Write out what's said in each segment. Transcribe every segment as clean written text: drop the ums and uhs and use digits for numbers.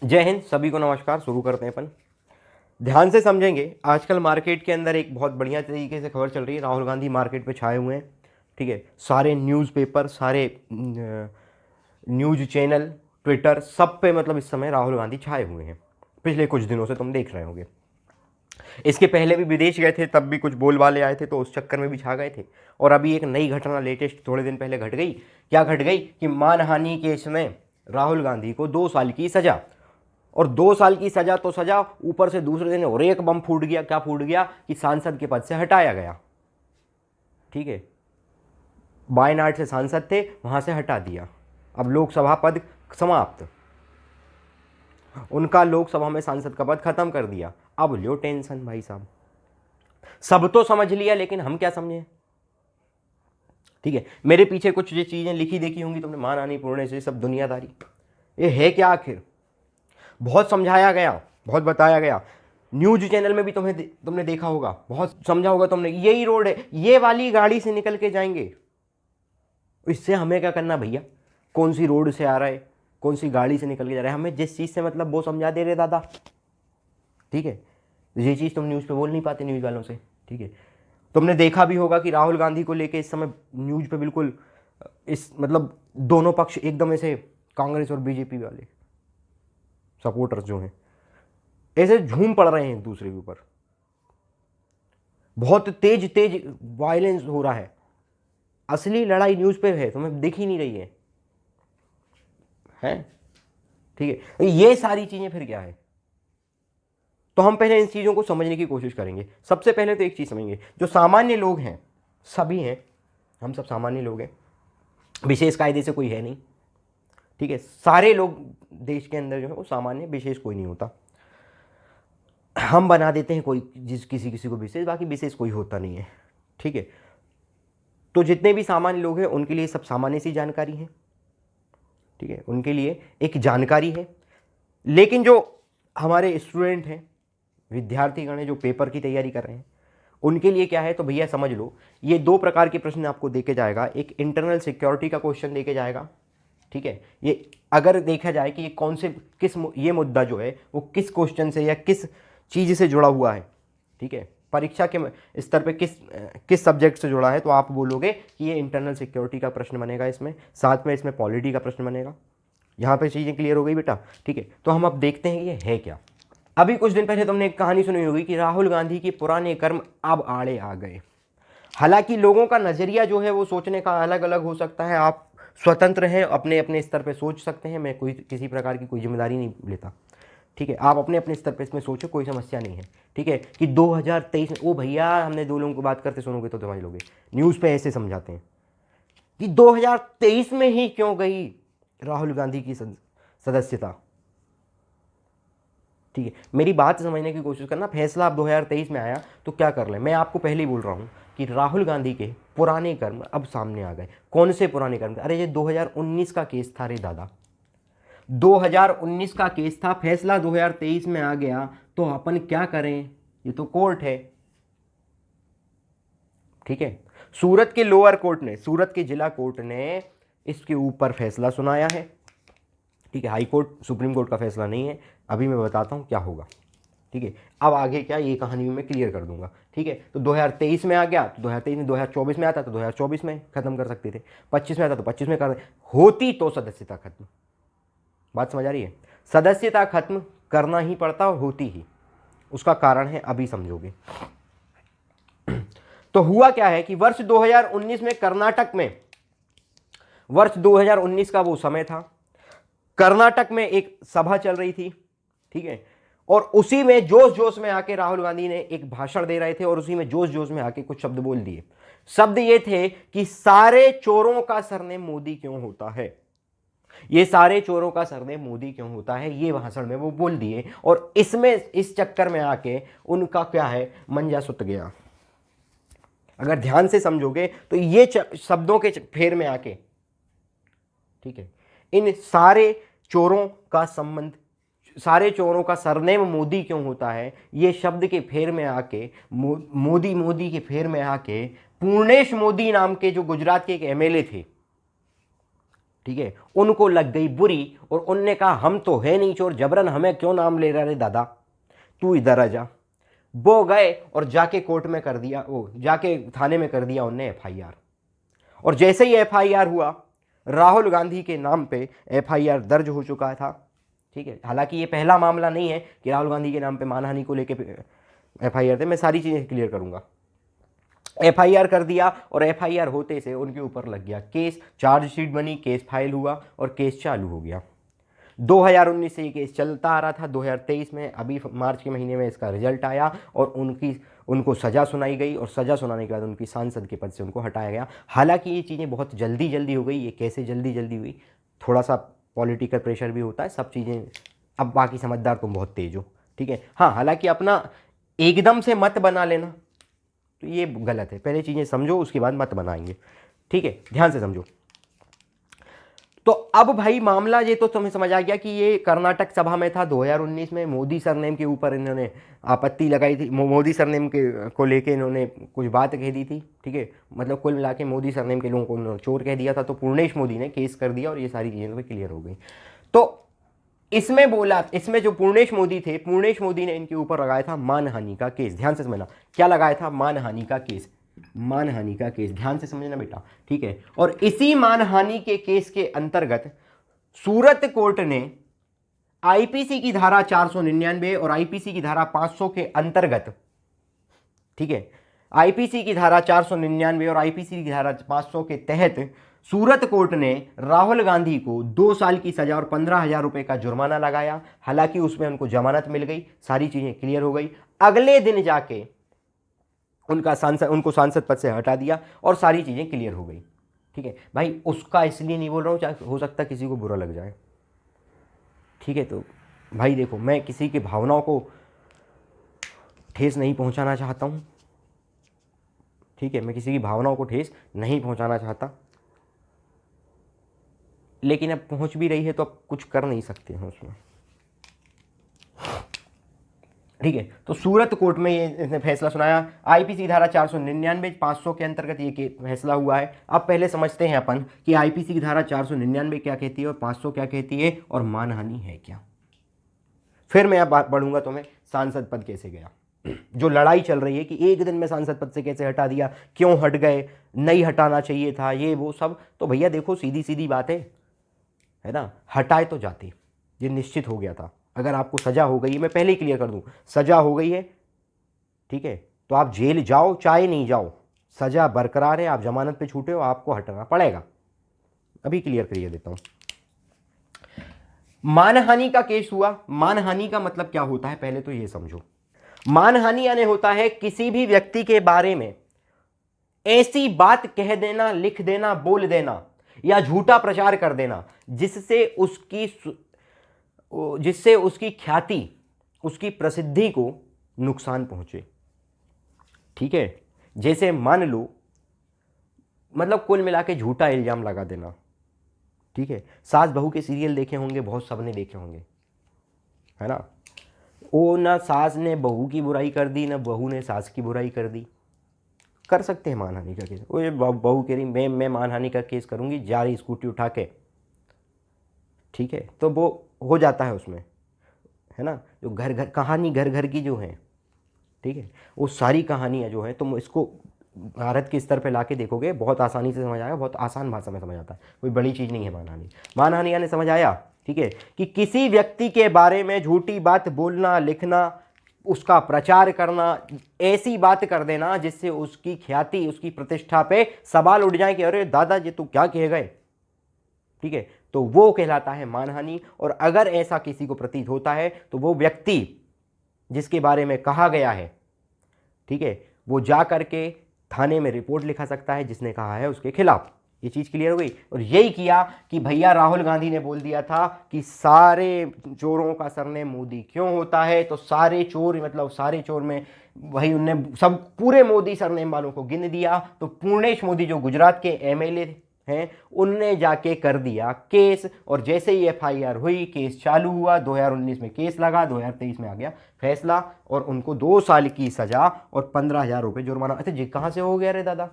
जय हिंद, सभी को नमस्कार। शुरू करते हैं अपन। ध्यान से समझेंगे। आजकल मार्केट के अंदर एक बहुत बढ़िया तरीके से खबर चल रही है। राहुल गांधी मार्केट पे छाए हुए हैं। ठीक है, सारे न्यूज़पेपर, सारे न्यूज़ चैनल, ट्विटर, सब पे मतलब इस समय राहुल गांधी छाए हुए हैं। पिछले कुछ दिनों से तुम देख रहे होंगे। इसके पहले भी विदेश गए थे, तब भी कुछ बोलबाले आए थे, तो उस चक्कर में भी छा गए थे। और अभी एक नई घटना लेटेस्ट थोड़े दिन पहले घट गई। क्या घट गई कि मानहानि केस में राहुल गांधी को 2 साल की सजा। और 2 साल की सजा तो सजा, ऊपर से दूसरे दिन और एक बम फूट गया। क्या फूट गया कि सांसद के पद से हटाया गया। ठीक है, वायनाड से सांसद थे, वहां से हटा दिया। अब लोकसभा पद समाप्त, उनका लोकसभा में सांसद का पद खत्म कर दिया। अब लो टेंशन भाई साहब। सब तो समझ लिया, लेकिन हम क्या समझे। ठीक है, मेरे पीछे कुछ ये चीजें लिखी देखी होंगी तुमने, मानहानि पूर्ण से सब दुनियादारी। ये है क्या आखिर। बहुत समझाया गया, बहुत बताया गया। न्यूज चैनल में भी तुमने देखा होगा, बहुत समझा होगा तुमने। यही रोड है, ये वाली गाड़ी से निकल के जाएंगे। इससे हमें क्या करना भैया, कौन सी रोड से आ रहा है, कौन सी गाड़ी से निकल के जा रहा है, हमें जिस चीज़ से मतलब वो समझा दे रहे दादा। ठीक है, ये चीज़ तुम न्यूज़ पे बोल नहीं पाते न्यूज़ वालों से। ठीक है, तुमने देखा भी होगा कि राहुल गांधी को लेके इस समय न्यूज़ पे बिल्कुल इस मतलब दोनों पक्ष एकदम ऐसे, कांग्रेस और बीजेपी वाले सपोर्टर्स जो हैं ऐसे झूम पड़ रहे हैं एक दूसरे के ऊपर। बहुत तेज तेज वायलेंस हो रहा है। असली लड़ाई न्यूज़ पे है, तुम्हें दिख ही नहीं रही है। ठीक है, ये सारी चीजें फिर क्या है। तो हम पहले इन चीजों को समझने की कोशिश करेंगे। सबसे पहले तो एक चीज समझेंगे, जो सामान्य लोग हैं, सभी हैं, हम सब सामान्य लोग हैं, विशेष कायदे से कोई है नहीं। ठीक है, सारे लोग देश के अंदर जो है वो सामान्य, विशेष कोई नहीं होता। हम बना देते हैं कोई किसी किसी को विशेष, बाकी विशेष कोई होता नहीं है। ठीक है, तो जितने भी सामान्य लोग हैं उनके लिए सब सामान्य सी जानकारी है। ठीक है, उनके लिए एक जानकारी है। लेकिन जो हमारे स्टूडेंट हैं, विद्यार्थीगण हैं, जो पेपर की तैयारी कर रहे हैं, उनके लिए क्या है, तो भैया समझ लो, ये 2 प्रकार के प्रश्न आपको देके जाएगा। एक इंटरनल सिक्योरिटी का क्वेश्चन देके जाएगा। ठीक है, ये अगर देखा जाए कि ये कौन से ये मुद्दा जो है वो किस क्वेश्चन से या किस चीज़ से जुड़ा हुआ है। ठीक है, परीक्षा के स्तर पे किस सब्जेक्ट से जुड़ा है, तो आप बोलोगे कि ये इंटरनल सिक्योरिटी का प्रश्न बनेगा। इसमें साथ में इसमें पॉलिटी का प्रश्न बनेगा। यहाँ पे चीज़ें क्लियर हो गई बेटा। ठीक है, तो हम अब देखते हैं ये है क्या। अभी कुछ दिन पहले तुमने एक कहानी सुनी होगी कि राहुल गांधी के पुराने कर्म अब आड़े आ गए। हालांकि लोगों का नजरिया जो है वो सोचने का अलग अलग हो सकता है। आप स्वतंत्र हैं, अपने अपने स्तर पे सोच सकते हैं। मैं कोई किसी प्रकार की कोई जिम्मेदारी नहीं लेता। ठीक है, आप अपने अपने स्तर पे इसमें सोचो, कोई समस्या नहीं है। ठीक है, कि 2023 में, ओ भैया हमने दो लोगों को बात करते सुनोगे तो समझ लोगे। न्यूज़ पे ऐसे समझाते हैं कि 2023 में ही क्यों गई राहुल गांधी की सदस्यता। ठीक है, मेरी बात समझने की कोशिश करना। फैसला अब 2023 में आया तो क्या कर लें। मैं आपको पहले ही बोल रहा हूं कि राहुल गांधी के पुराने कर्म अब सामने आ गए। कौन से पुराने कर्म? अरे ये 2019 का केस था रे दादा, 2019 का केस था। फैसला 2023 में आ गया तो अपन क्या करें, ये तो कोर्ट है। ठीक है, सूरत के लोअर कोर्ट ने, सूरत के जिला कोर्ट ने इसके ऊपर फैसला सुनाया है। ठीक है, हाई कोर्ट, सुप्रीम कोर्ट का फैसला नहीं है। अभी मैं बताता हूं क्या होगा। ठीक है, अब आगे क्या, ये कहानी मैं क्लियर कर दूंगा। ठीक है, तो 2023 में आ गया तो 2023 में, 2024 में आता तो 2024 में खत्म कर सकते थे, 25 में आता तो 25 में कर होती तो सदस्यता खत्म। बात समझ आ रही है? सदस्यता खत्म करना ही पड़ता और होती ही। उसका कारण है, अभी समझोगे। तो हुआ क्या है कि वर्ष 2019 में कर्नाटक में, वर्ष 2019 का वो समय था, कर्नाटक में एक सभा चल रही थी। ठीक है, और उसी में जोश जोश में आके राहुल गांधी ने एक भाषण दे रहे थे और उसी में जोश जोश में आके कुछ शब्द बोल दिए। शब्द ये थे कि सारे चोरों का सरनेम मोदी क्यों होता है। ये सारे चोरों का सरनेम मोदी क्यों होता है, ये भाषण में वो बोल दिए। और इसमें इस चक्कर में आके उनका क्या है, मंजा सुत गया। अगर ध्यान से समझोगे तो ये शब्दों के फेर में आके, ठीक है, इन सारे चोरों का संबंध, सारे चोरों का सरनेम मोदी क्यों होता है, ये शब्द के फेर में आके, मोदी मोदी के फेर में आके, पूर्णेश मोदी नाम के जो गुजरात के एक एमएलए थे, ठीक है, उनको लग गई बुरी और उनने कहा हम तो है नहीं चोर, जबरन हमें क्यों नाम ले रहा रे दादा, तू इधर आ जा। वो गए और जाके कोर्ट में कर दिया, वो जाके थाने में कर दिया उनने एफआईआर। और जैसे ही एफआईआर हुआ, राहुल गांधी के नाम पे एफआईआर दर्ज हो चुका था। ठीक है, हालांकि ये पहला मामला नहीं है कि राहुल गांधी के नाम पे मानहानि को लेके एफआईआर थे, मैं सारी चीज़ें क्लियर करूंगा। एफआईआर कर दिया और एफआईआर होते से उनके ऊपर लग गया केस, चार्जशीट बनी, केस फाइल हुआ और केस चालू हो गया। 2019 से ये केस चलता आ रहा था। 2023 में अभी मार्च के महीने में इसका रिजल्ट आया और उनको सज़ा सुनाई गई और सज़ा सुनाने के बाद उनकी सांसद के पद से उनको हटाया गया। हालांकि ये चीज़ें बहुत जल्दी जल्दी हो गई। ये कैसे जल्दी जल्दी हुई, थोड़ा सा पॉलिटिकल प्रेशर भी होता है, सब चीज़ें। अब बाकी समझदार तुम बहुत तेज हो, ठीक है। हाँ, हालांकि अपना एकदम से मत बना लेना तो ये गलत है। पहले चीज़ें समझो, उसके बाद मत बनाएंगे, ठीक है, ध्यान से समझो। तो अब भाई मामला ये तो तुम्हें समझ आ गया कि ये कर्नाटक सभा में था 2019 में। मोदी सरनेम के ऊपर इन्होंने आपत्ति लगाई थी, मोदी सरनेम के को लेके इन्होंने कुछ बात कह दी थी, ठीक है। मतलब कुल मिला के मोदी सरनेम के लोगों को उन्होंने चोर कह दिया था, तो पूर्णेश मोदी ने केस कर दिया और ये सारी चीज़ें तो क्लियर हो गई। तो इसमें बोला, इसमें जो पूर्णेश मोदी थे, पूर्णेश मोदी ने इनके ऊपर लगाया था मानहानि का केस। ध्यान से समझना, क्या लगाया था? मानहानि का केस, मानहानि का केस, ध्यान से समझना बेटा, ठीक है। और इसी मानहानि के केस के अंतर्गत सूरत कोर्ट ने आईपीसी की धारा 499 और आईपीसी की धारा 500 के अंतर्गत, ठीक है, आईपीसी की धारा 499 और आईपीसी की धारा 500 के तहत सूरत कोर्ट ने राहुल गांधी को 2 साल की सजा और 15,000 रुपए का जुर्माना लगाया। हालांकि उसमें उनको जमानत मिल गई, सारी चीजें क्लियर हो गई। अगले दिन जाके उनको सांसद पद से हटा दिया और सारी चीजें क्लियर हो गई, ठीक है। भाई उसका इसलिए नहीं बोल रहा हूं, चाहे हो सकता है किसी को बुरा लग जाए, ठीक है। तो भाई देखो, मैं किसी की भावनाओं को ठेस नहीं पहुंचाना चाहता हूं, ठीक है, मैं किसी की भावनाओं को ठेस नहीं पहुंचाना चाहता, लेकिन अब पहुंच भी रही है तो अब कुछ कर नहीं सकते हैं उसमें, ठीक है। तो सूरत कोर्ट में ये इसने फैसला सुनाया। आईपीसी धारा 499 500 के अंतर्गत ये फैसला हुआ है। अब पहले समझते हैं अपन कि आईपीसी की धारा 499 क्या कहती है और 500 क्या कहती है और मानहानि है क्या। फिर मैं अब बढ़ूंगा तुम्हें सांसद पद कैसे गया, जो लड़ाई चल रही है कि एक दिन में सांसद पद से कैसे हटा दिया, क्यों हट गए, नहीं हटाना चाहिए था, ये वो सब। तो भैया देखो, सीधी सीधी बात है ना, हटाए तो जाते, ये निश्चित हो गया था। अगर आपको सजा हो गई है, मैं पहले ही क्लियर कर दूं, सजा हो गई है, ठीक है, तो आप जेल जाओ चाहे नहीं जाओ, सजा बरकरार है, आप जमानत पे छूटे हो, आपको हटना पड़ेगा। अभी क्लियर करिए देता हूं। मानहानि का केस हुआ। मानहानि का मतलब क्या होता है, पहले तो ये समझो। मानहानि यानी होता है किसी भी व्यक्ति के बारे में ऐसी बात कह देना, लिख देना, बोल देना या झूठा प्रचार कर देना जिससे उसकी ख्याति, उसकी प्रसिद्धि को नुकसान पहुंचे, ठीक है। जैसे मान लो, मतलब कुल मिला के झूठा इल्जाम लगा देना, ठीक है। सास बहू के सीरियल देखे होंगे, बहुत सबने देखे होंगे, है ना। वो ना सास ने बहू की बुराई कर दी, ना बहू ने सास की बुराई कर दी, कर सकते हैं मानहानि का केस। वो बहू कह रही मैं मानहानि का केस करूंगी, जा रही स्कूटी उठा के, ठीक है, तो वो हो जाता है उसमें, है ना। जो घर घर कहानी घर घर की जो है, ठीक है, वो सारी कहानियाँ जो है, तुम इसको भारत के स्तर पे लाके देखोगे, बहुत आसानी से समझ आएगा, बहुत आसान भाषा में समझ आता है, कोई बड़ी चीज़ नहीं है मानहानि। मानहानि यानी समझ आया, ठीक है, कि किसी व्यक्ति के बारे में झूठी बात बोलना, लिखना, उसका प्रचार करना, ऐसी बात कर देना जिससे उसकी ख्याति, उसकी प्रतिष्ठा पे सवाल उठ जाए कि अरे दादा ये तू क्या कह गए, ठीक है, तो वो कहलाता है मानहानि। और अगर ऐसा किसी को प्रतीत होता है तो वो व्यक्ति जिसके बारे में कहा गया है, ठीक है, वो जा करके थाने में रिपोर्ट लिखा सकता है जिसने कहा है उसके खिलाफ। ये चीज़ क्लियर हो गई। और यही किया कि भैया राहुल गांधी ने बोल दिया था कि सारे चोरों का सरनेम मोदी क्यों होता है, तो सारे चोर, मतलब सारे चोर में वही उनने सब पूरे मोदी सरनेम वालों को गिन दिया। तो पूर्णेश मोदी जो गुजरात के एमएलए हैं, उनने जाके कर दिया केस। और जैसे ही एफआईआर हुई, केस चालू हुआ, 2019 में केस लगा, 2023 में आ गया फैसला और उनको 2 साल की सजा और 15,000 रुपये जुर्माना। अच्छा जी, कहाँ से हो गया रे दादा?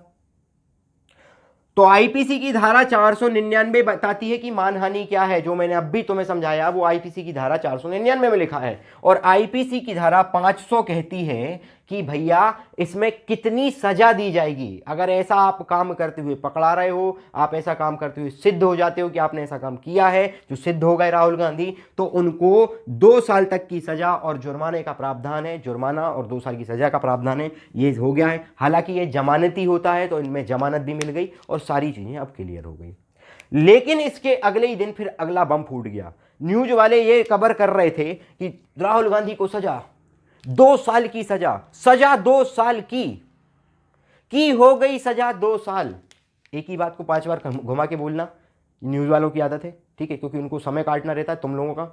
तो आईपीसी की धारा 499 बताती है कि मानहानि क्या है, जो मैंने अभी तुम्हें समझाया वो आईपीसी की धारा 499 में लिखा है। और आईपीसी की धारा 500 कहती है कि भैया इसमें कितनी सजा दी जाएगी अगर ऐसा आप काम करते हुए पकड़ा रहे हो, आप ऐसा काम करते हुए सिद्ध हो जाते हो कि आपने ऐसा काम किया है, जो सिद्ध हो गए राहुल गांधी, तो उनको 2 साल तक की सजा और जुर्माने का प्रावधान है, जुर्माना और 2 साल की सजा का प्रावधान है। ये हो गया है। हालांकि ये जमानती होता है तो इनमें जमानत भी मिल गई और सारी चीजें अब क्लियर हो गई। लेकिन इसके अगले ही दिन फिर अगला बम फूट गया। न्यूज वाले ये खबर कर रहे थे कि राहुल गांधी को सजा, 2 साल की सजा, सजा 2 साल की हो गई सजा 2 साल। एक ही बात को 5 बार घुमा के बोलना न्यूज वालों की आदत है, ठीक है, क्योंकि उनको समय काटना रहता है तुम लोगों का।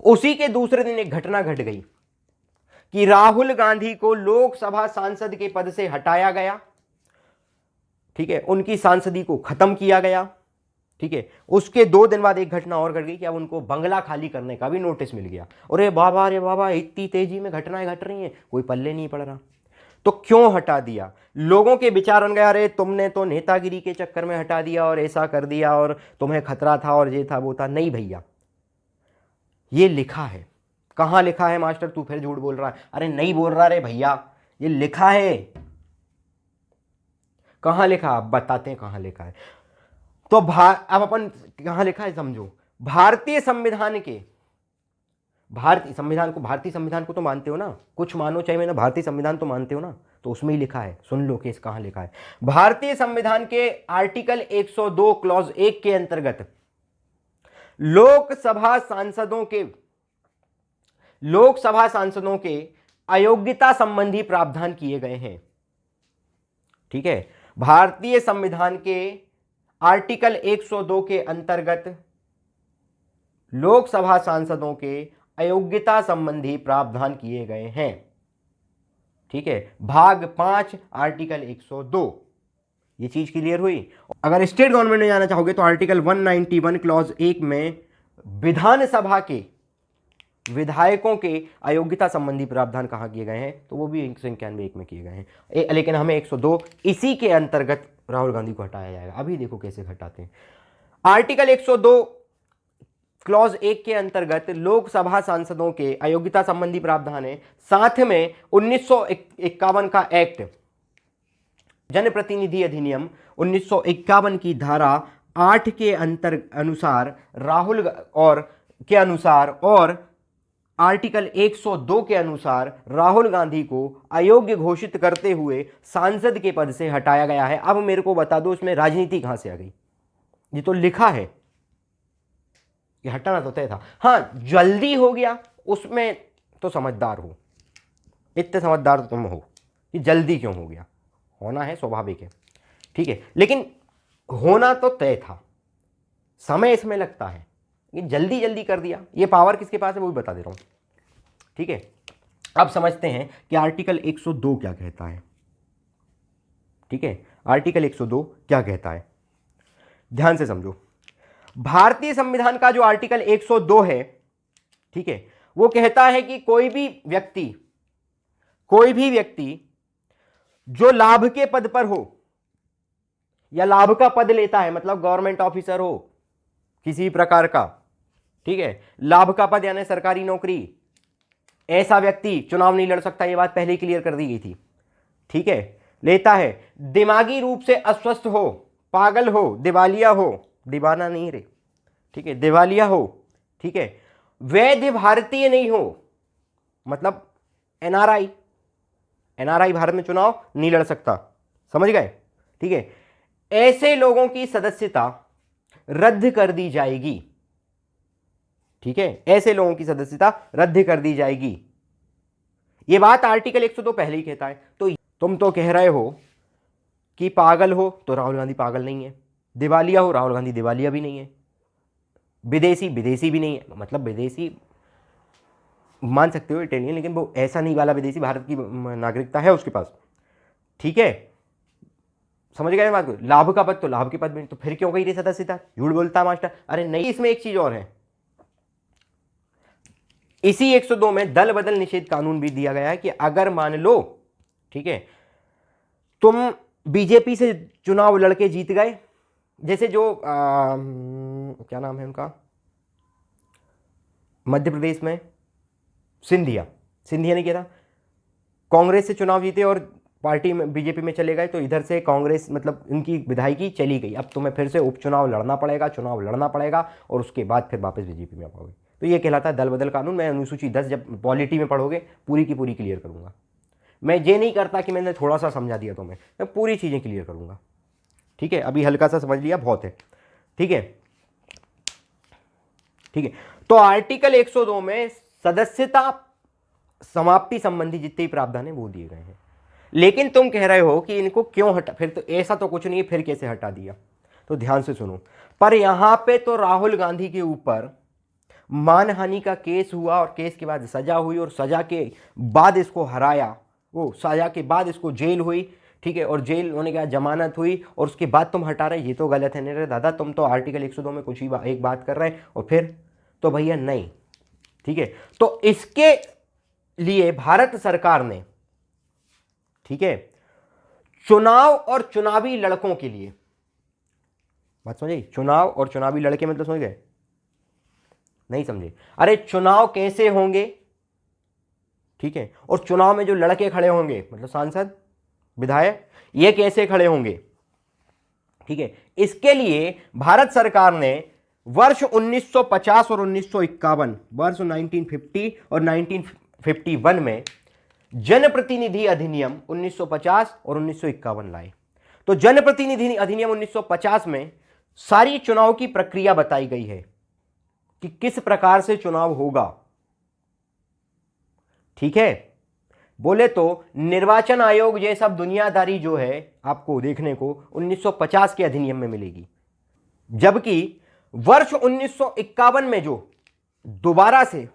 उसी के दूसरे दिन एक घटना घट गई कि राहुल गांधी को लोकसभा सांसद के पद से हटाया गया, ठीक है, उनकी सांसदी को खत्म किया गया, ठीक है। उसके 2 दिन बाद एक घटना और घट गई कि अब उनको बंगला खाली करने का भी नोटिस मिल गया। अरे बाबा इतनी तेजी में घटनाएं घट रही हैं, कोई पल्ले नहीं पड़ रहा। तो क्यों हटा दिया? लोगों के विचार बन गया, अरे तुमने तो नेतागिरी के चक्कर में हटा दिया और ऐसा कर दिया और तुम्हें खतरा था और ये था वो था। नहीं भैया, ये लिखा है। कहां लिखा है मास्टर? तू फिर झूठ बोल रहा है। अरे नहीं बोल रहा रे भैया, ये लिखा है। कहां लिखा? अब बताते हैं कहां लिखा है। तो अब अपन कहां लिखा है समझो। भारतीय संविधान को तो मानते हो ना, कुछ मानो चाहे मैंने, भारतीय संविधान तो मानते हो ना, तो उसमें ही लिखा है। सुन लो केस कहां लिखा है। भारतीय संविधान के आर्टिकल 102 क्लॉज 1 के अंतर्गत लोकसभा सांसदों के अयोग्यता संबंधी प्रावधान किए गए हैं, ठीक है। भारतीय संविधान के आर्टिकल 102 के अंतर्गत लोकसभा सांसदों के अयोग्यता संबंधी प्रावधान किए गए हैं, ठीक है। भाग 5 आर्टिकल 102। ये चीज क्लियर हुई। अगर स्टेट गवर्नमेंट में जाना चाहोगे तो आर्टिकल 191 क्लॉज 1 में विधानसभा के विधायकों के अयोग्यता संबंधी प्रावधान कहां किए गए हैं, तो वो भी 191 में किए गए हैं। लेकिन हमें 102 इसी के अंतर्गत राहुल गांधी को हटाया जाएगा। अभी देखो कैसे हटाते हैं। आर्टिकल 102 क्लॉज 1 के अंतर्गत लोकसभा सांसदों के अयोग्यता संबंधी प्रावधान है। साथ में 1951 का एक्ट, जनप्रतिनिधि अधिनियम 1951 की धारा 8 के अनुसार और आर्टिकल 102 के अनुसार राहुल गांधी को अयोग्य घोषित करते हुए सांसद के पद से हटाया गया है। अब मेरे को बता दो इसमें राजनीति कहां से आ गई? ये तो लिखा है, ये हटाना तो तय था। हाँ, जल्दी हो गया उसमें तो समझदार हो, इतने समझदार तो तुम हो कि जल्दी क्यों हो गया। होना है, स्वाभाविक है, ठीक है, लेकिन होना तो तय था। समय इसमें लगता है, ये जल्दी जल्दी कर दिया। ये पावर किसके पास है वो भी बता दे रहा हूं, ठीक है। अब समझते हैं कि आर्टिकल 102 क्या कहता है, ठीक है। आर्टिकल 102 क्या कहता है, ध्यान से समझो। भारतीय संविधान का जो आर्टिकल 102 है, ठीक है, वो कहता है कि कोई भी व्यक्ति जो लाभ के पद पर हो या लाभ का पद लेता है, मतलब गवर्नमेंट ऑफिसर हो किसी प्रकार का, ठीक है, लाभ का पद यानी सरकारी नौकरी, ऐसा व्यक्ति चुनाव नहीं लड़ सकता। यह बात पहले ही क्लियर कर दी गई थी, ठीक है। लेता है, दिमागी रूप से अस्वस्थ हो, पागल हो, दिवालिया हो, दीवाना नहीं रे, ठीक है, दिवालिया हो, ठीक है, वैध भारतीय नहीं हो, मतलब एनआरआई भारत में चुनाव नहीं लड़ सकता, समझ गए, ठीक है। ऐसे लोगों की सदस्यता रद्द कर दी जाएगी, ठीक है, ऐसे लोगों की सदस्यता रद्द कर दी जाएगी। यह बात आर्टिकल 102 पहले ही कहता है। तो तुम तो कह रहे हो कि पागल हो, तो राहुल गांधी पागल नहीं है। दिवालिया हो, राहुल गांधी दिवालिया भी नहीं है। विदेशी भी नहीं है, मतलब विदेशी मान सकते हो इटालियन, लेकिन वो ऐसा नहीं वाला विदेशी, भारत की नागरिकता है उसके पास, ठीक है, समझ गए बात को। लाभ का पद, तो लाभ के पद में, तो फिर क्यों गई रे सदस्यता? झूठ बोलता मास्टर। अरे नहीं, इसमें एक चीज और है, इसी 102 में दल बदल निषेध कानून भी दिया गया है कि अगर मान लो, ठीक है, तुम बीजेपी से चुनाव लड़के जीत गए, जैसे जो क्या नाम है उनका, मध्य प्रदेश में सिंधिया, सिंधिया ने किया था, कांग्रेस से चुनाव जीते और पार्टी में बीजेपी में चले गए, तो इधर से कांग्रेस मतलब इनकी विधायकी चली गई, अब तुम्हें फिर से उपचुनाव लड़ना पड़ेगा, चुनाव लड़ना पड़ेगा और उसके बाद फिर वापस बीजेपी में आ पाओगे। तो ये कहलाता है दल बदल कानून। मैं अनुसूची 10 जब पॉलिटी में पढ़ोगे पूरी की पूरी क्लियर करूंगा। मैं ये नहीं करता कि मैंने थोड़ा सा समझा दिया तो मैं पूरी चीज़ें क्लियर करूंगा। ठीक है, अभी हल्का सा समझ लिया बहुत है। ठीक है, ठीक है। तो आर्टिकल 102 में सदस्यता समाप्ति संबंधी जितने भी प्रावधान है वो दिए गए हैं। लेकिन तुम कह रहे हो कि इनको क्यों हटा, फिर तो ऐसा तो कुछ नहीं, फिर कैसे हटा दिया? तो ध्यान से सुनो, पर यहां पे तो राहुल गांधी के ऊपर मानहानि का केस हुआ और केस के बाद सजा हुई और सजा के बाद इसको हराया, वो सजा के बाद इसको जेल हुई। ठीक है, और जेल होने के बाद जमानत हुई और उसके बाद तुम हटा रहे, ये तो गलत है। नहीं रे दादा, तुम तो आर्टिकल 102 में कुछ ही एक बात कर रहे हैं और फिर तो भैया नहीं। ठीक है, तो इसके लिए भारत सरकार ने, ठीक है, चुनाव और चुनावी लड़कों के लिए, बात समझे, चुनाव और चुनावी लड़के मतलब समझ गए? नहीं समझे? अरे चुनाव कैसे होंगे, ठीक है, और चुनाव में जो लड़के खड़े होंगे मतलब सांसद विधायक, ये कैसे खड़े होंगे? ठीक है, इसके लिए भारत सरकार ने वर्ष 1950 और 1951, वर्ष 1950 और 1951 में जनप्रतिनिधि अधिनियम 1950 और 1951 लाए। तो जनप्रतिनिधि अधिनियम 1950 में सारी चुनाव की प्रक्रिया बताई गई है कि किस प्रकार से चुनाव होगा। ठीक है, बोले तो निर्वाचन आयोग ये सब दुनियादारी जो है आपको देखने को 1950 के अधिनियम में मिलेगी, जबकि वर्ष 1951 में जो दोबारा से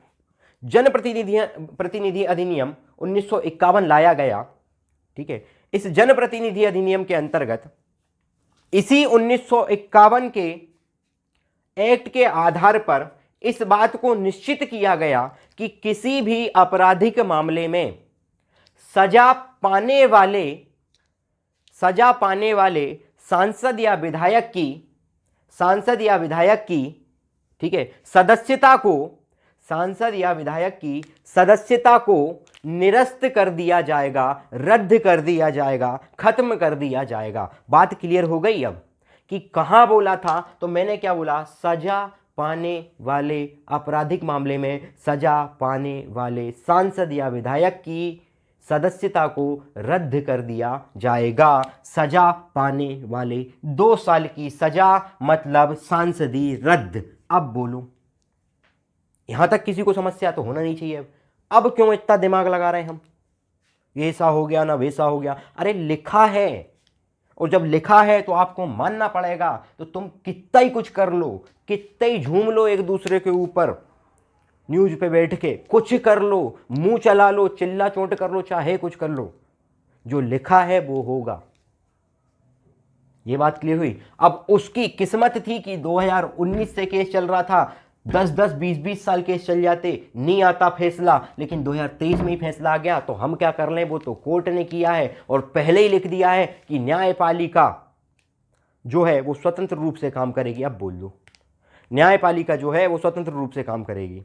जनप्रतिनिधि अधिनियम 1951 लाया गया, ठीक है, इस जनप्रतिनिधि अधिनियम के अंतर्गत इसी 1951 के एक्ट के आधार पर इस बात को निश्चित किया गया कि किसी भी आपराधिक मामले में सजा पाने वाले सांसद या विधायक की ठीक है सांसद या विधायक की सदस्यता को निरस्त कर दिया जाएगा, रद्द कर दिया जाएगा, खत्म कर दिया जाएगा। बात क्लियर हो गई अब कि कहां बोला था? तो मैंने क्या बोला? सजा पाने वाले, आपराधिक मामले में सजा पाने वाले सांसद या विधायक की सदस्यता को रद्द कर दिया जाएगा। सजा पाने वाले, 2 साल की सजा मतलब सांसदी रद्द। अब बोलो, यहां तक किसी को समस्या तो होना नहीं चाहिए। अब क्यों इतना दिमाग लगा रहे हैं हम? ये ऐसा हो गया ना वैसा हो गया। अरे लिखा है, और जब लिखा है तो आपको मानना पड़ेगा। तो तुम कितना ही कुछ कर लो, कितना ही झूम लो एक दूसरे के ऊपर, न्यूज पे बैठ के कुछ कर लो, मुंह चला लो, चिल्ला चोट कर लो, चाहे कुछ कर लो, जो लिखा है वो होगा। ये बात क्लियर हुई? अब उसकी किस्मत थी कि 2019 से केस चल रहा था, 10-10, 20-20 साल केस चल जाते, नहीं आता फैसला, लेकिन 2023 में ही फैसला आ गया। तो हम क्या कर लें? वो तो कोर्ट ने किया है और पहले ही लिख दिया है कि न्यायपालिका जो है वो स्वतंत्र रूप से काम करेगी। अब बोल दो, न्यायपालिका जो है वो स्वतंत्र रूप से काम करेगी।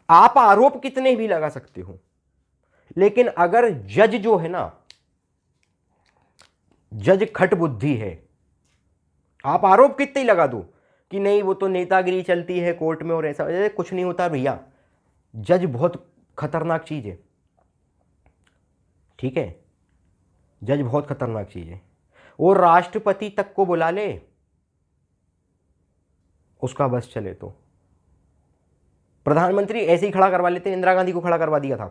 आप आरोप कितने भी लगा सकते हो, लेकिन अगर जज जो है ना, जज खट बुद्धि है, आप आरोप कितने ही लगा दो कि नहीं वो तो नेतागिरी चलती है कोर्ट में और ऐसा कुछ नहीं होता भैया। जज बहुत खतरनाक चीज है, ठीक है, जज बहुत खतरनाक चीज है। वो राष्ट्रपति तक को बुला ले, उसका बस चले तो प्रधानमंत्री ऐसे ही खड़ा करवा लेते। इंदिरा गांधी को खड़ा करवा दिया था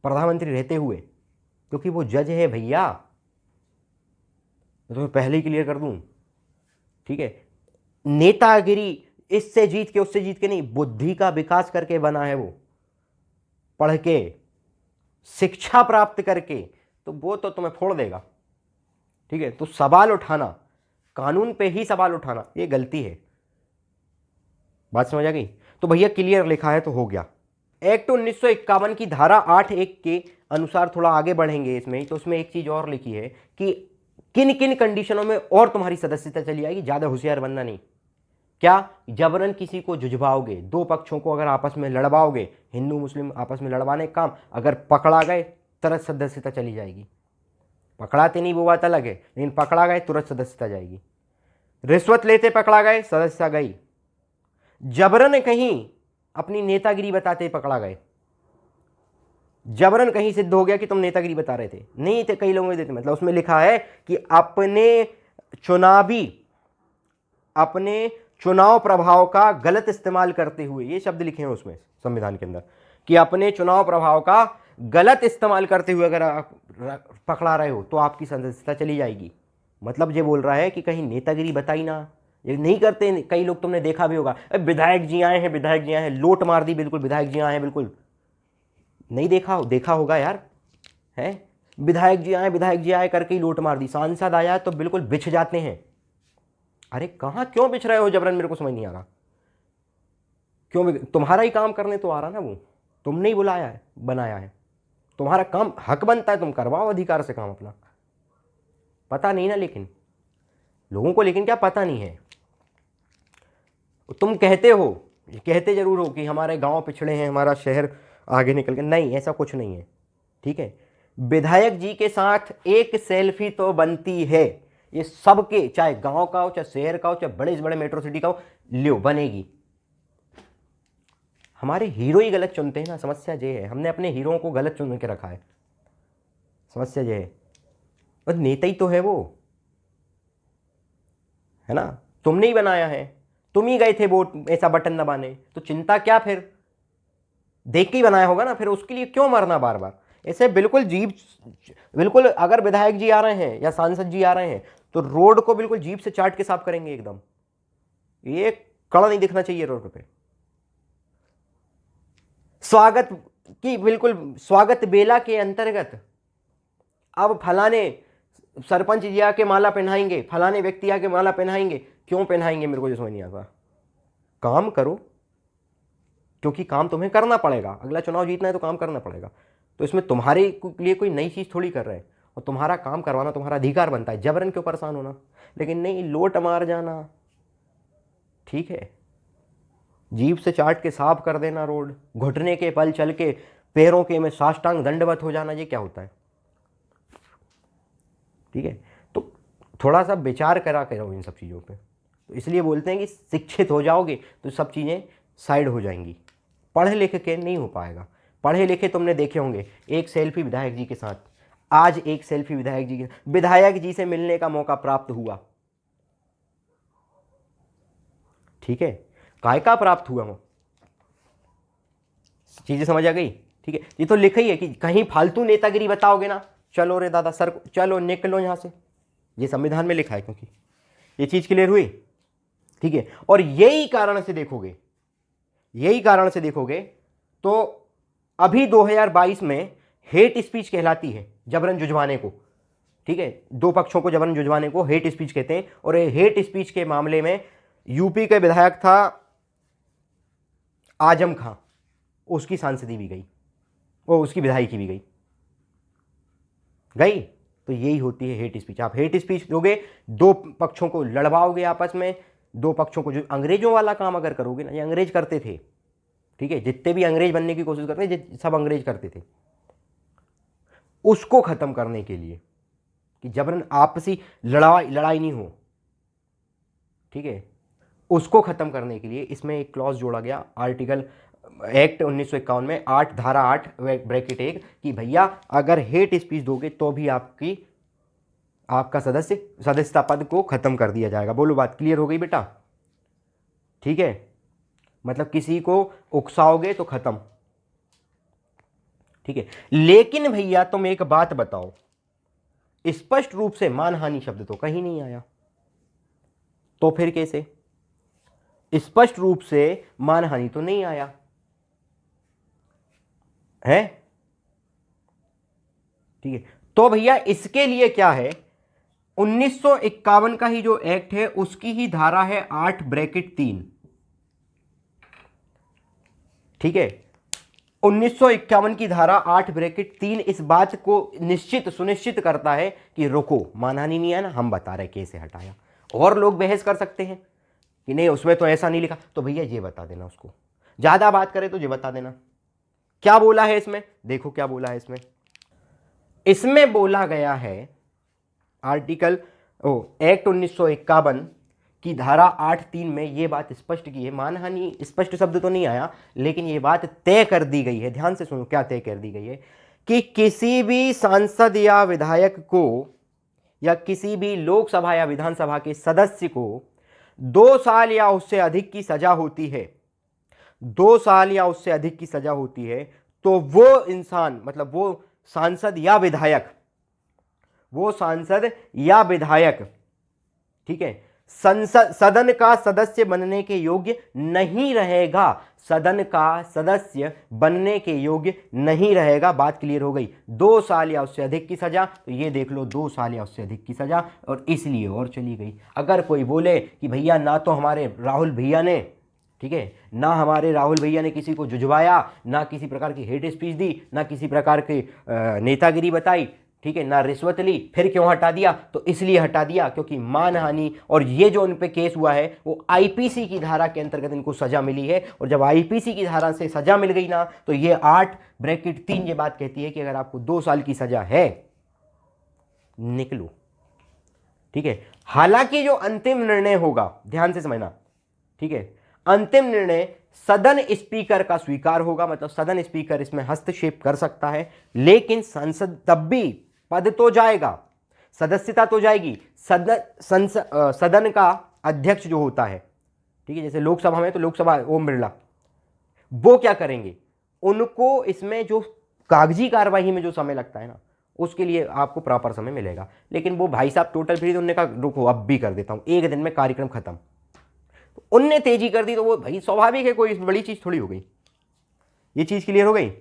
प्रधानमंत्री रहते हुए, क्योंकि वो जज है भैया। मैं तुम्हें पहले ही क्लियर कर दूं, ठीक है। नेतागिरी इससे जीत के उससे जीत के नहीं, बुद्धि का विकास करके बना है वो, पढ़ के शिक्षा प्राप्त करके, तो वो तो तुम्हें फोड़ देगा, ठीक है। तो सवाल उठाना, कानून पे ही सवाल उठाना, ये गलती है। बात समझ आ गई? तो भैया क्लियर लिखा है तो हो गया, एक्ट 1951 की धारा 8(1) के अनुसार थोड़ा आगे बढ़ेंगे इसमें, तो उसमें एक चीज और लिखी है कि किन किन कंडीशनों में और तुम्हारी सदस्यता चली जाएगी। ज्यादा होशियार बनना नहीं। क्या? जबरन किसी को जुझवाओगे, दो पक्षों को अगर आपस में लड़वाओगे, हिंदू मुस्लिम आपस में लड़वाने का काम, अगर पकड़ा गए तुरंत सदस्यता चली जाएगी। पकड़ाते नहीं वो बात अलग है, लेकिन पकड़ा गए तुरंत सदस्यता जाएगी। रिश्वत लेते पकड़ा गए सदस्यता गई। जबरन कहीं अपनी नेतागिरी बताते पकड़ा गए, जबरन कहीं सिद्ध हो गया कि तुम नेतागिरी बता रहे थे, नहीं थे, कई लोगों देते, मतलब उसमें लिखा है कि अपने चुनाव प्रभाव का गलत इस्तेमाल करते हुए, ये शब्द लिखे हैं उसमें संविधान के अंदर, कि अपने चुनाव प्रभाव का गलत इस्तेमाल करते हुए अगर आप पकड़ा रहे हो तो आपकी सदस्यता चली जाएगी। मतलब ये बोल रहा है कि कहीं नेतागिरी बताई ना, ये नहीं करते। कई लोग तुमने देखा भी होगा, विधायक जी आए हैं, विधायक जी आए हैं, लोट मार दी बिल्कुल, विधायक जी आए हैं, बिल्कुल नहीं देखा होगा यार, है विधायक जी आए करके ही लोट मार दी। सांसद आया तो बिल्कुल बिछ जाते हैं। अरे कहाँ क्यों बिछ रहे हो जबरन, मेरे को समझ नहीं आ रहा क्यों। तुम्हारा ही काम करने तो आ रहा ना, वो तुमने ही बुलाया है, बनाया है, तुम्हारा काम, हक बनता है तुम करवाओ अधिकार से काम अपना। पता नहीं ना लेकिन लोगों को, लेकिन क्या पता नहीं है। तुम कहते जरूर हो कि हमारे गांव पिछड़े हैं, हमारा शहर आगे निकल के, नहीं ऐसा कुछ नहीं है। ठीक है, विधायक जी के साथ एक सेल्फी तो बनती है, ये सबके, चाहे गांव का हो, चाहे शहर का हो, चाहे बड़े से बड़े मेट्रो सिटी का हो, लियो बनेगी। हमारे हीरो ही गलत चुनते हैं ना, समस्या ये है, हमने अपने हीरोओं को गलत चुन के रखा है, समस्या ये है। और नेता ही तो है वो, है ना, तुमने ही बनाया है, तुम ही गए थे वोट ऐसा बटन दबाने, तो चिंता क्या फिर, देख के ही बनाया होगा ना, फिर उसके लिए क्यों मरना बार बार ऐसे। बिल्कुल अगर विधायक जी आ रहे हैं या सांसद जी आ रहे हैं तो रोड को बिल्कुल जीप से चाट के साफ करेंगे एकदम, ये कड़ा नहीं दिखना चाहिए रोड पे। स्वागत बेला के अंतर्गत अब फलाने सरपंच जी आके माला पहनाएंगे, फलाने व्यक्ति आके माला पहनाएंगे, क्यों पहनाएंगे मेरे को जो समझ नहीं आता। काम करो, क्योंकि काम तुम्हें करना पड़ेगा, अगला चुनाव जीतना है तो काम करना पड़ेगा। तो इसमें तुम्हारे लिए कोई नई चीज़ थोड़ी कर रहे हैं, और तुम्हारा काम करवाना तुम्हारा अधिकार बनता है, जबरन क्यों परेशान होना। लेकिन नहीं, लोट मार जाना, ठीक है, जीप से चाट के साफ कर देना रोड, घुटने के पल चल के पैरों के में साष्टांग दंडवत हो जाना, ये क्या होता है। ठीक है, तो थोड़ा सा विचार करा करो इन सब चीज़ों पे। तो इसलिए बोलते हैं कि शिक्षित हो जाओगे तो सब चीज़ें साइड हो जाएंगी। पढ़े लिखे के नहीं हो पाएगा। पढ़े लिखे तुमने देखे होंगे, एक सेल्फी विधायक जी के साथ, आज एक सेल्फी विधायक जी से मिलने का मौका प्राप्त हुआ, ठीक है, काय का प्राप्त हुआ वो, चीजें समझ आ गई। ठीक है, ये तो लिखा ही है कि कहीं फालतू नेतागिरी बताओगे ना, चलो रे दादा सर, चलो निकलो यहां से, ये संविधान में लिखा है। क्योंकि ये चीज क्लियर हुई, ठीक है। और यही कारण से देखोगे तो अभी 2022 में हेट स्पीच कहलाती है जबरन जुझवाने को, ठीक है, दो पक्षों को जबरन जुझवाने को हेट स्पीच कहते हैं। और ये हेट स्पीच के मामले में यूपी के विधायक था आजम खां, उसकी सांसदी भी गई, वो उसकी विधायकी भी गई। तो यही होती है हेट स्पीच। आप हेट स्पीच दोगे, दो पक्षों को लड़वाओगे आपस में, दो पक्षों को, जो अंग्रेजों वाला काम अगर करोगे ना, ये अंग्रेज करते थे, ठीक है, जितने भी अंग्रेज बनने की कोशिश करते थे सब अंग्रेज करते थे, उसको खत्म करने के लिए कि जबरन आपसी लड़ाई नहीं हो, ठीक है, उसको खत्म करने के लिए इसमें एक क्लॉज जोड़ा गया, आर्टिकल एक्ट 1951 में 8 धारा 8 ब्रैकेट 1 कि भैया अगर हेट स्पीच दोगे तो भी आपका सदस्यता पद को खत्म कर दिया जाएगा। बोलो बात क्लियर हो गई बेटा, ठीक है, मतलब किसी को उकसाओगे तो खत्म, ठीक है। लेकिन भैया तुम एक बात बताओ, स्पष्ट रूप से मानहानि शब्द तो कहीं नहीं आया, तो फिर कैसे, स्पष्ट रूप से मानहानि तो नहीं आया है, ठीक है। तो भैया इसके लिए क्या है, 1951 का ही जो एक्ट है उसकी ही धारा है 8 ब्रैकेट 3, ठीक है, 1951 की धारा 8(3) इस बात को सुनिश्चित करता है कि रुको, मानहानि नहीं है ना, हम बता रहे कैसे हटाया। और लोग बहस कर सकते हैं कि नहीं उसमें तो ऐसा नहीं लिखा, तो भैया ये बता देना उसको, ज्यादा बात करे तो ये बता देना क्या बोला है इसमें। देखो क्या बोला है इसमें। इसमें बोला गया है एक्ट 1951 की धारा 8(3) में ये बात स्पष्ट की है, मानहानि स्पष्ट शब्द तो नहीं आया, लेकिन ये बात तय कर दी गई है। ध्यान से सुनो क्या तय कर दी गई है, कि किसी भी सांसद या विधायक को या किसी भी लोकसभा या विधानसभा के सदस्य को 2 साल या उससे अधिक की सजा होती है, 2 साल या उससे अधिक की सजा होती है, तो वो इंसान मतलब वो सांसद या विधायक, ठीक है, सदन का सदस्य बनने के योग्य नहीं रहेगा, सदन का सदस्य बनने के योग्य नहीं रहेगा। बात क्लियर हो गई। 2 साल या उससे अधिक की सजा, तो ये देख लो 2 साल या उससे अधिक की सजा, और इसलिए और चली गई। अगर कोई बोले कि भैया ना तो हमारे राहुल भैया ने, ठीक है, ना हमारे राहुल भैया ने किसी को जुझवाया, ना किसी प्रकार की हेट स्पीच दी, ना किसी प्रकार की नेतागिरी बताई, ठीक है, ना रिश्वत ली, फिर क्यों हटा दिया, तो इसलिए हटा दिया क्योंकि मानहानि और ये जो उन पे केस हुआ है वो आईपीसी की धारा के अंतर्गत इनको सजा मिली है। और जब आईपीसी की धारा से सजा मिल गई ना, तो ये 8(3) ये बात कहती है कि अगर आपको 2 साल की सजा है, निकलो, ठीक है। हालांकि जो अंतिम निर्णय होगा, ध्यान से समझना, ठीक है, अंतिम निर्णय सदन स्पीकर का स्वीकार होगा, मतलब सदन स्पीकर इसमें हस्तक्षेप कर सकता है, लेकिन संसद तब भी पद तो जाएगा, सदस्यता तो जाएगी। सदन का अध्यक्ष जो होता है, ठीक है, जैसे लोकसभा में तो लोकसभा ओम बिरला, वो क्या करेंगे, उनको इसमें जो कागजी कार्रवाई में जो समय लगता है ना, उसके लिए आपको प्रॉपर समय मिलेगा। लेकिन वो भाई साहब टोटल फ्री, उन्होंने कहा रुको अब भी कर देता हूं, एक दिन में कार्यक्रम खत्म, तो उनने तेजी कर दी, तो वो भाई स्वाभाविक है, कोई बड़ी चीज थोड़ी हो गई। ये चीज क्लियर हो गई।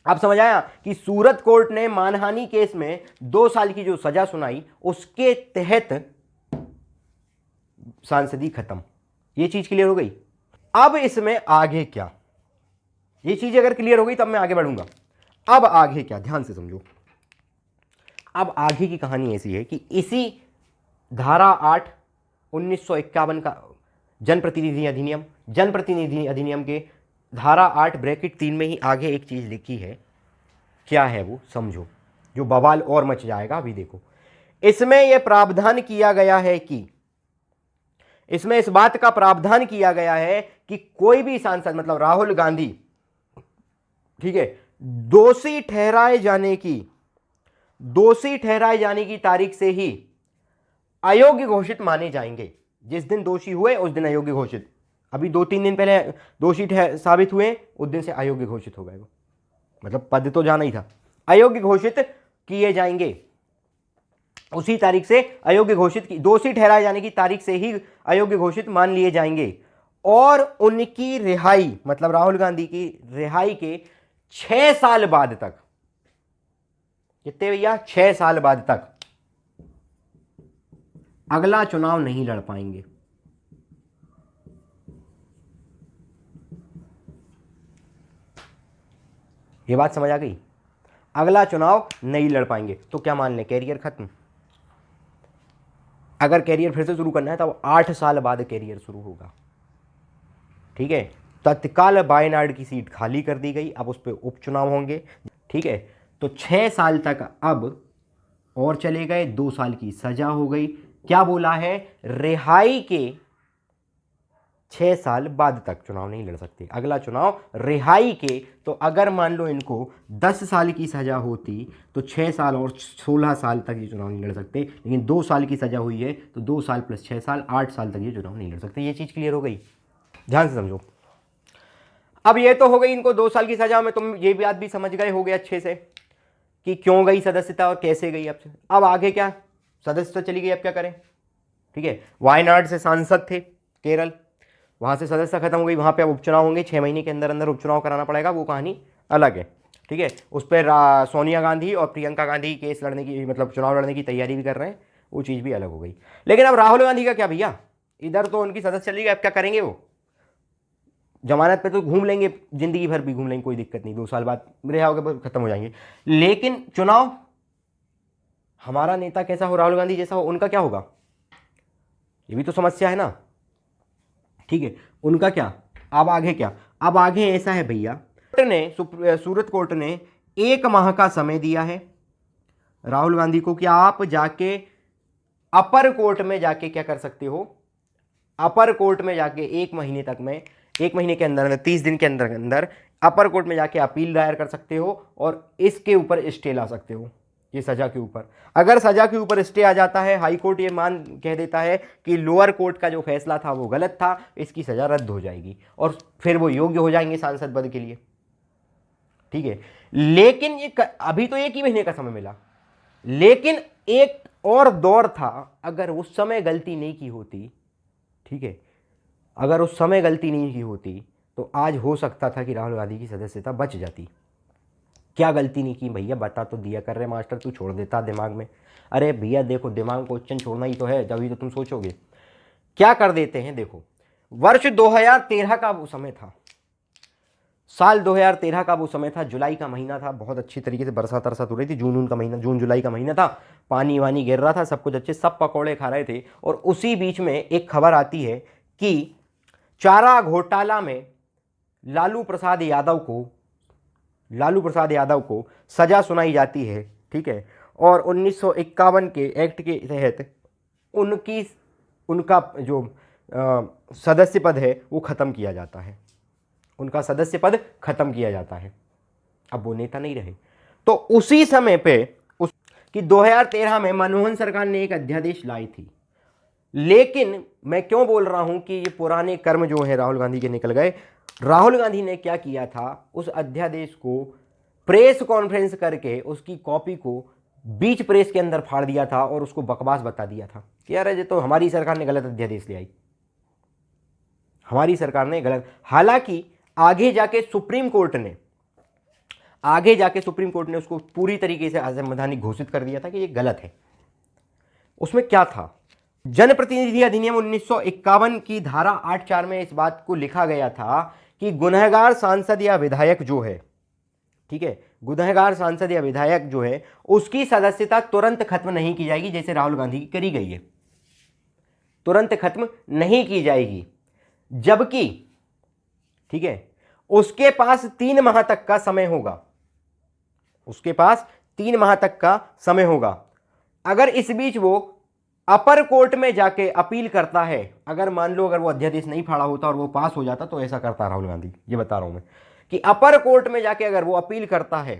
अब समझ आया कि सूरत कोर्ट ने मानहानि केस में 2 साल की जो सजा सुनाई, उसके तहत सांसदी खत्म। ये चीज क्लियर हो गई। अब इसमें आगे क्या, ये चीज अगर क्लियर हो गई तब मैं आगे बढ़ूंगा। अब आगे क्या, ध्यान से समझो। अब आगे की कहानी ऐसी है कि इसी धारा 8/1951 का जनप्रतिनिधि अधिनियम के धारा 8(3) में ही आगे एक चीज लिखी है। क्या है वो, समझो, जो बवाल और मच जाएगा। अभी देखो, इसमें यह प्रावधान किया गया है कि इसमें इस बात का प्रावधान किया गया है कि कोई भी सांसद, मतलब राहुल गांधी, ठीक है, दोषी ठहराए जाने की तारीख से ही अयोग्य घोषित माने जाएंगे। जिस दिन दोषी हुए उस दिन अयोग्य घोषित, अभी 2-3 दिन पहले दोषी साबित हुए, उस दिन से अयोग्य घोषित हो गए वो, मतलब पद तो जाना ही था, अयोग्य घोषित किए जाएंगे। उसी तारीख से अयोग्य घोषित की, दोषी ठहराए जाने की तारीख से ही अयोग्य घोषित मान लिए जाएंगे। और उनकी रिहाई, मतलब राहुल गांधी की रिहाई के 6 साल बाद तक, कितने भैया, 6 साल बाद तक अगला चुनाव नहीं लड़ पाएंगे। ये बात समझ आ गई। अगला चुनाव नहीं लड़ पाएंगे तो क्या मान लें, कैरियर खत्म। अगर कैरियर फिर से शुरू करना है तो 8 साल बाद कैरियर शुरू होगा, ठीक है। तत्काल वायनाड की सीट खाली कर दी गई, अब उस पर उपचुनाव होंगे, ठीक है। तो 6 साल तक अब और चले गए, 2 साल की सजा हो गई। क्या बोला है, रिहाई के 6 साल बाद तक चुनाव नहीं लड़ सकते। अगला चुनाव रिहाई के, तो अगर मान लो इनको 10 साल की सजा होती तो 6 साल और 16 साल तक ये चुनाव नहीं लड़ सकते, लेकिन 2 साल की सजा हुई है तो 2 साल + 6 साल, 8 साल तक ये चुनाव नहीं लड़ सकते। ये चीज क्लियर हो गई, ध्यान से समझो। अब ये तो हो गई इनको 2 साल की सजा में, तुम ये बात भी समझ गए हो गए अच्छे से कि क्यों गई सदस्यता और कैसे गई। अब आगे क्या, सदस्यता चली गई, अब क्या करें, ठीक है। वायनाड से सांसद थे केरल, वहां से सदस्यता खत्म हो गई, वहां पे अब उपचुनाव होंगे, 6 महीने के अंदर अंदर उपचुनाव कराना पड़ेगा, वो कहानी अलग है, ठीक है। उस पर सोनिया गांधी और प्रियंका गांधी केस लड़ने की, मतलब चुनाव लड़ने की तैयारी भी कर रहे हैं, वो चीज़ भी अलग हो गई। लेकिन अब राहुल गांधी का क्या भैया, इधर तो उनकी सदस्य चली गई, अब क्या करेंगे वो, जमानत पे तो घूम लेंगे, जिंदगी भर भी घूम लेंगे, कोई दिक्कत नहीं, 2 साल बाद रिहा होकर बस खत्म हो जाएंगे। लेकिन चुनाव, हमारा नेता कैसा हो, राहुल गांधी जैसा हो, उनका क्या होगा, ये भी तो समस्या है ना। ठीक है, उनका क्या, अब आगे क्या, अब आगे ऐसा है भैया, सूरत कोर्ट ने 1 माह का समय दिया है राहुल गांधी को कि आप जाके अपर कोर्ट में जाके क्या कर सकते हो, अपर कोर्ट में जाके 1 महीने तक में, 1 महीने के अंदर 30 दिन के अंदर अंदर अपर कोर्ट में जाके अपील दायर कर सकते हो और इसके ऊपर स्टे ला सकते हो, ये सजा के ऊपर। अगर सजा के ऊपर स्टे आ जाता है, हाई कोर्ट ये कह देता है कि लोअर कोर्ट का जो फैसला था वो गलत था, इसकी सजा रद्द हो जाएगी और फिर वो योग्य हो जाएंगे सांसद पद के लिए। ठीक है, लेकिन ये अभी तो 1 ही महीने का समय मिला, लेकिन एक और दौर था, अगर उस समय गलती नहीं की होती, ठीक है, अगर उस समय गलती नहीं की होती तो आज हो सकता था कि राहुल गांधी की सदस्यता बच जाती। क्या गलती नहीं की भैया, बता तो दिया कर रहे मास्टर, तू छोड़ देता दिमाग में। अरे भैया देखो, दिमाग को क्वेश्चन छोड़ना ही तो है, जब ही तो तुम सोचोगे। क्या कर देते हैं, देखो वर्ष 2013 का वो समय था, साल 2013 का वो समय था, जुलाई का महीना था, बहुत अच्छी तरीके से बरसात अरसात हो रही थी, जून का महीना, जून जुलाई का महीना था, पानी वानी गिर रहा था, सब कुछ अच्छे, सब पकौड़े खा रहे थे। और उसी बीच में एक खबर आती है कि चारा घोटाला में लालू प्रसाद यादव को सजा सुनाई जाती है। ठीक है, और 1951 के एक्ट के तहत उनका जो सदस्य पद है वो ख़त्म किया जाता है, उनका सदस्य पद खत्म किया जाता है, अब वो नेता नहीं रहे। तो उसी समय पे कि 2013 में मनमोहन सरकार ने एक अध्यादेश लाई थी। लेकिन मैं क्यों बोल रहा हूं कि ये पुराने कर्म जो है राहुल गांधी के निकल गए, राहुल गांधी ने क्या किया था, उस अध्यादेश को प्रेस कॉन्फ्रेंस करके उसकी कॉपी को बीच प्रेस के अंदर फाड़ दिया था और उसको बकवास बता दिया था कि यार ये तो हमारी सरकार ने गलत अध्यादेश ले आई, हमारी सरकार ने गलत। हालांकि आगे जाके सुप्रीम कोर्ट ने उसको पूरी तरीके से असंवैधानिक घोषित कर दिया था कि ये गलत है। उसमें क्या था, जनप्रतिनिधि अधिनियम 1951 की धारा 8(4) में इस बात को लिखा गया था कि गुनहगार सांसद या विधायक जो है, ठीक है, गुनहगार सांसद या विधायक जो है उसकी सदस्यता तुरंत खत्म नहीं की जाएगी, जैसे राहुल गांधी की करी गई है, तुरंत खत्म नहीं की जाएगी, जबकि ठीक है उसके पास 3 माह तक का समय होगा, उसके पास 3 माह तक का समय होगा। अगर इस बीच वो अपर कोर्ट में जाके अपील करता है, अगर मान लो अगर वो अध्यादेश नहीं फाड़ा होता और वो पास हो जाता तो ऐसा करता राहुल गांधी, ये बता रहा हूं मैं कि अपर कोर्ट में जाके अगर वो अपील करता है,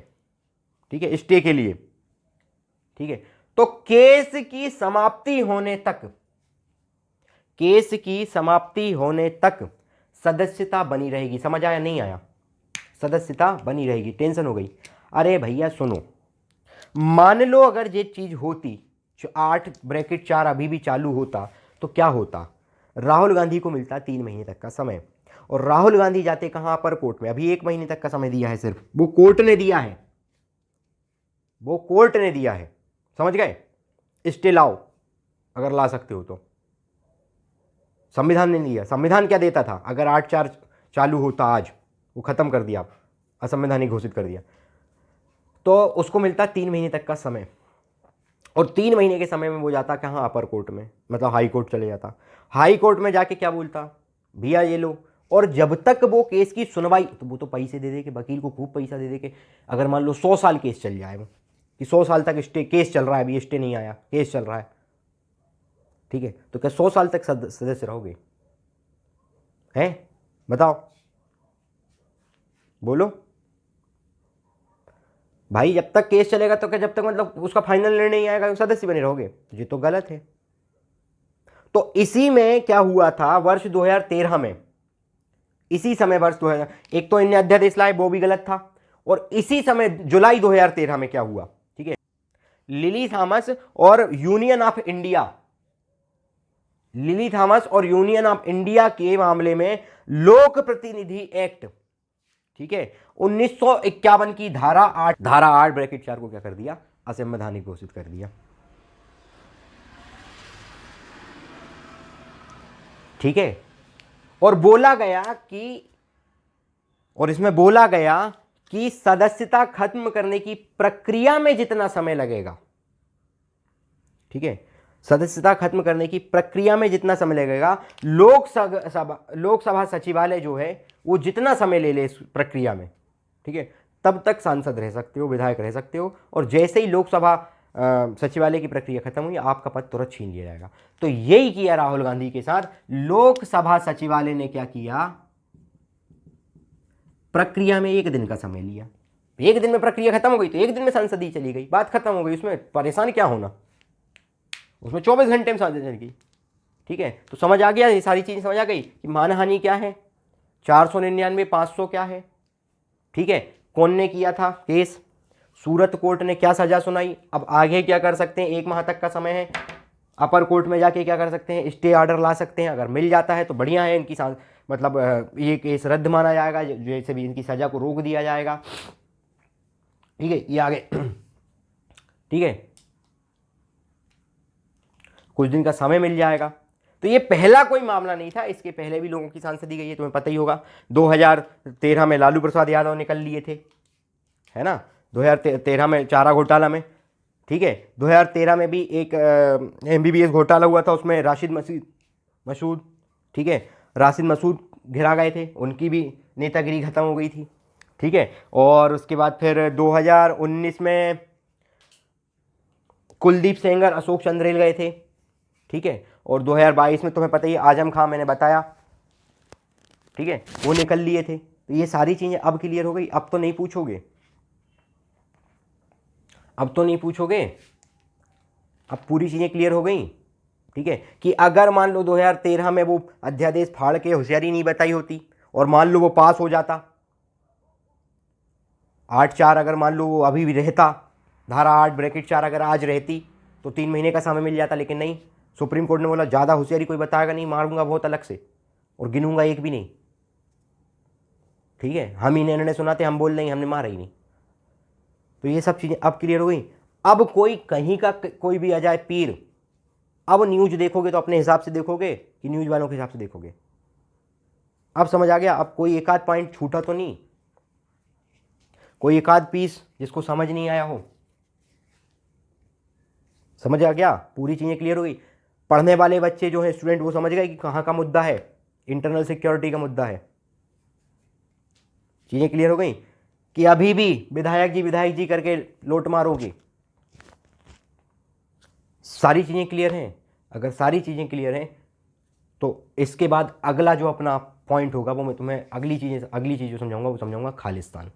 ठीक है, स्टे के लिए, ठीक है, तो केस की समाप्ति होने तक सदस्यता बनी रहेगी। समझ आया, नहीं आया, सदस्यता बनी रहेगी। टेंशन हो गई, अरे भैया सुनो, मान लो अगर ये चीज होती, 8(4) अभी भी चालू होता तो क्या होता, राहुल गांधी को मिलता 3 महीने तक का समय और राहुल गांधी जाते कहां, अपर कोर्ट में। अभी 1 महीने तक का समय दिया है, सिर्फ वो कोर्ट ने दिया है, वो कोर्ट ने दिया है, समझ गए। स्टे लाओ अगर ला सकते हो तो, संविधान ने दिया। संविधान क्या देता था, अगर 8(4) चालू होता आज, वो खत्म कर दिया, असंवैधानिक घोषित कर दिया, तो उसको मिलता 3 महीने तक का समय और 3 महीने के समय में वो जाता कहाँ, अपर कोर्ट में, मतलब हाई कोर्ट चले जाता। हाई कोर्ट में जाके क्या बोलता, भैया ये लो, और जब तक वो केस की सुनवाई, तो वो तो पैसे दे दे के, वकील को खूब पैसा दे दे के, अगर मान लो 100 साल केस चल जाए, वो कि 100 साल तक स्टे केस चल रहा है, अभी स्टे नहीं आया, केस चल रहा है, ठीक है, तो क्या 100 साल तक सदस्य रहोगे, हैं, बताओ, बोलो भाई। जब तक केस चलेगा तो क्या, जब तक मतलब उसका फाइनल निर्णय नहीं आएगा सदस्य बने रहोगे, तो ये तो गलत है। तो इसी में क्या हुआ था वर्ष 2013 में, इसी समय वर्ष 2000, एक तो इन्हें अध्यादेश लाए वो भी गलत था, और इसी समय जुलाई 2013 में क्या हुआ, ठीक है, लिली थॉमस और यूनियन ऑफ इंडिया के मामले में लोक प्रतिनिधि एक्ट, ठीक है, 1951 की धारा 8(4) को क्या कर दिया, असंवैधानिक घोषित कर दिया। ठीक है, और बोला गया कि और इसमें बोला गया कि सदस्यता खत्म करने की प्रक्रिया में जितना समय लगेगा, ठीक है, सदस्यता खत्म करने की प्रक्रिया में जितना समय लगेगा, लोकसभा सचिवालय जो है वो जितना समय ले ले इस प्रक्रिया में, ठीक है, तब तक सांसद रह सकते हो, विधायक रह सकते हो, और जैसे ही लोकसभा सचिवालय की प्रक्रिया खत्म हुई आपका पद तुरंत छीन लिया जाएगा। तो यही किया राहुल गांधी के साथ। लोकसभा सचिवालय ने क्या किया, प्रक्रिया में 1 दिन का समय लिया। 1 दिन में प्रक्रिया खत्म हो गई तो 1 दिन में संसदीय चली गई, बात खत्म हो गई, उसमें परेशान क्या होना, उसमें 24 घंटे में संसद चल गई, ठीक है। तो समझ आ गया, ये सारी चीजें समझ आ गई कि मानहानि क्या है, 499 500 क्या है, ठीक है, कौन ने किया था केस, सूरत कोर्ट ने क्या सजा सुनाई, अब आगे क्या कर सकते हैं, 1 माह तक का समय है, अपर कोर्ट में जाके क्या कर सकते हैं, स्टे ऑर्डर ला सकते हैं, अगर मिल जाता है तो बढ़िया है, इनकी मतलब ये केस रद्द माना जाएगा, जैसे भी इनकी सजा को रोक दिया जाएगा, ठीक है, ये आगे ठीक है, कुछ दिन का समय मिल जाएगा। तो ये पहला कोई मामला नहीं था, इसके पहले भी लोगों की सांसदी गई है, तुम्हें पता ही होगा। 2013 में लालू प्रसाद यादव निकल लिए थे, है ना, 2013 में चारा घोटाला में, ठीक है। 2013 में भी एक MBBS घोटाला हुआ था, उसमें राशिद मसूद, ठीक है, राशिद मसूद घिरा गए थे, उनकी भी नेतागिरी खत्म हो गई थी, ठीक है। और उसके बाद फिर 2019 में कुलदीप सेंगर, अशोक चंद्रेल गए थे, ठीक है। और 2022 में तुम्हें पता ही, आजम खां मैंने बताया, ठीक है, वो निकल लिए थे। तो ये सारी चीजें अब क्लियर हो गई, अब तो नहीं पूछोगे, अब तो नहीं पूछोगे, अब पूरी चीजें क्लियर हो गई, ठीक है। कि अगर मान लो 2013 में वो अध्यादेश फाड़ के होशियारी नहीं बताई होती और मान लो वो पास हो जाता, 8(4) अगर मान लो वो अभी भी रहता, धारा 8(4) अगर आज रहती तो 3 महीने का समय मिल जाता, लेकिन नहीं, सुप्रीम कोर्ट ने बोला ज़्यादा होशियारी कोई बताएगा नहीं, मारूंगा बहुत अलग से और गिनूंगा एक भी नहीं, ठीक है। हम ही निर्णय सुनाते, हम बोल देंगे हमने मारा ही नहीं। तो ये सब चीज़ें अब क्लियर हो गई। अब कोई कहीं का कोई भी आ जाए पीर, अब न्यूज देखोगे तो अपने हिसाब से देखोगे कि न्यूज वालों के हिसाब से देखोगे। अब समझ आ गया, अब कोई एक आध पॉइंट छूटा तो नहीं, कोई एक आध पीस जिसको समझ नहीं आया हो, समझ आ गया, पूरी चीज़ें क्लियर हो गई। पढ़ने वाले बच्चे जो है, स्टूडेंट, वो समझ गए कि कहाँ का मुद्दा है, इंटरनल सिक्योरिटी का मुद्दा है। चीज़ें क्लियर हो गई कि अभी भी विधायक जी करके लोट मारोगे। सारी चीज़ें क्लियर हैं। अगर सारी चीज़ें क्लियर हैं तो इसके बाद अगला जो अपना पॉइंट होगा वो मैं तुम्हें अगली चीज़ जो समझाऊंगा वो समझाऊंगा खालिस्तान,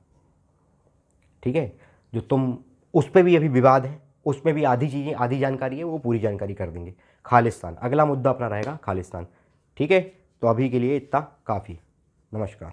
ठीक है। जो तुम उस पर भी अभी विवाद है, उसमें भी आधी चीज़ें, आधी जानकारी है, वो पूरी जानकारी कर देंगे। खालिस्तान अगला मुद्दा अपना रहेगा, खालिस्तान, ठीक है। तो अभी के लिए इतना काफ़ी। नमस्कार।